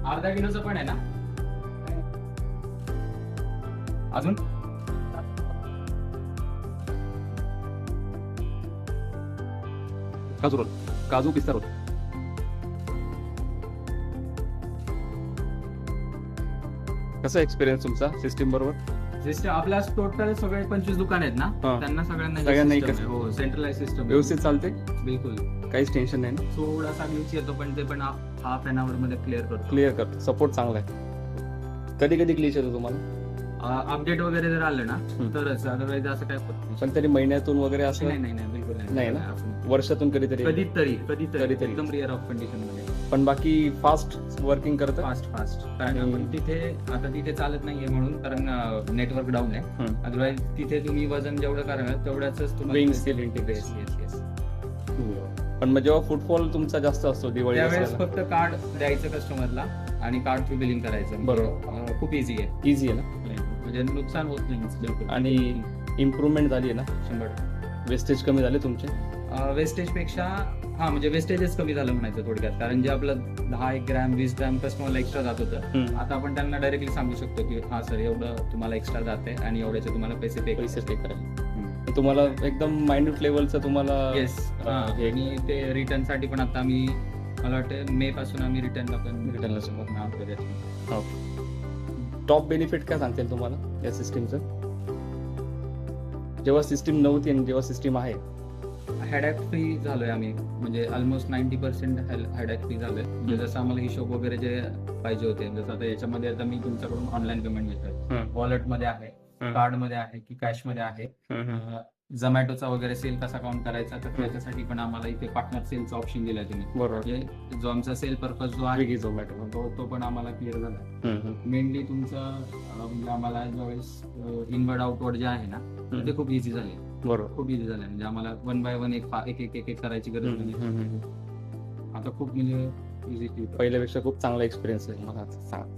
अर्धा किलोचं पण आहे ना अजून. काजू रोल, काजू पिस्ता रोल. कसा एक्सपिरियन्स तुमचा सिस्टीम बरोबर? जसे आपल्या टोटल सगळे 25 दुकान आहेत ना, हा. त्यांना सगळ्यांना सगळ्यांना system एकच. आहे. हो, सेंट्रलाइज सिस्टम व्यवस्थित चालते, बिलकुल. काहीच टेन्शन नाही ना? थोडासा ग्लिच येतो पण ते पण हाफ एन आवर मध्ये क्लिअर करतो. क्लिअर करतो, सपोर्ट चांगला आहे. कधी कधी ग्लिच येतो तुम्हाला? अपडेट वगैरे जर आलं ना तरच, अदरवाईज असं काय होत नाही. पण तरी महिन्यातून वगैरे असं नाही नाही नाही बिलकुल नाही ना? आपण वर्षातून कधीतरी? कधीतरी कधीतरी. एकदम रिअर ऑफ कंडिशन मध्ये. पण बाकी फास्ट वर्किंग करतं. फास्ट कारण आपण तिथे आता तिथे चालत नाहीये म्हणून, कारण नेटवर्क डाऊन आहे. अदरवाईज तिथे तुम्ही वजन जेवढं करणार तेवढ्याच Wings skill integration. येस. पण मग जेव्हा फुटफॉल तुमचा जास्त असतो दिवाळी त्यावेळेस दसऱ्याला, फक्त कार्ड द्यायचं कस्टमरला आणि कार्ड थ्रू बिलिंग करायचं. बरोबर. खूप इझी आहे, इझी आहे ना? म्हणजे नुकसान होत नाही बिलकुल. आणि इम्प्रुव्हमेंट झाली आहे ना? 100%. वेस्टेज कमी झाले तुमचे? वेस्टेज पेक्षा म्हणजे वेस्टेजच कमी झालं म्हणायचं थोडक्यात. कारण जे आपलं 10 ग्रॅम 20 ग्रॅम कस्टमरला एक्स्ट्रा जात होतं, आता आपण त्यांना डायरेक्टली सांगू शकतो की हा सर एवढं तुम्हाला एक्स्ट्रा जाते आणि एवढ्याचे तुम्हाला पैसे पे करायचे. तुम्हाला एकदम मायन्यूट लेवलचं तुम्हाला येस. आणि ते रिटर्न साठी पण आता आम्ही, मला वाटतं मे पासून आम्ही रिटर्नला पण हो. टॉप बेनिफिट काय सांगतील तुम्हाला या सिस्टीमचं? जेव्हा सिस्टीम नव्हती आणि जेव्हा सिस्टीम आहे? हेडॅक फ्री झालोय आम्ही, म्हणजे ऑलमोस्ट 90% हेडॅक फ्री झालोय. म्हणजे जसं आम्हाला हिशोब वगैरे जे पाहिजे होते, जसं आता याच्यामध्ये आता मी तुमच्याकडून ऑनलाईन पेमेंट घेतोय, वॉलेट मध्ये आहे, कार्ड मध्ये आहे की कॅश मध्ये आहे. झोमॅटोचा वगैरे सेल कसा काउंट करायचा, तर त्याच्यासाठी पण आम्हाला इथे पार्टनर सेलचा ऑप्शन दिलाय तुम्ही. बरोबर. म्हणजे जो आमचा सेल पर्पज जो आहे झोमॅटो तो पण आम्हाला क्लिअर झाला. मेनली तुमचं म्हणजे आम्हाला ज्यावेळेस इनवर्ड आउटवर्ड जे आहे ना, ते खूप इझी झाले. बरोबर. खूप इझी झालं, म्हणजे आम्हाला 1 बाय 1 एक करायची गरज नाही. आता खूप म्हणजे इझी. पहिल्यापेक्षा खूप चांगला एक्सपिरियन्स आहे मला सांग.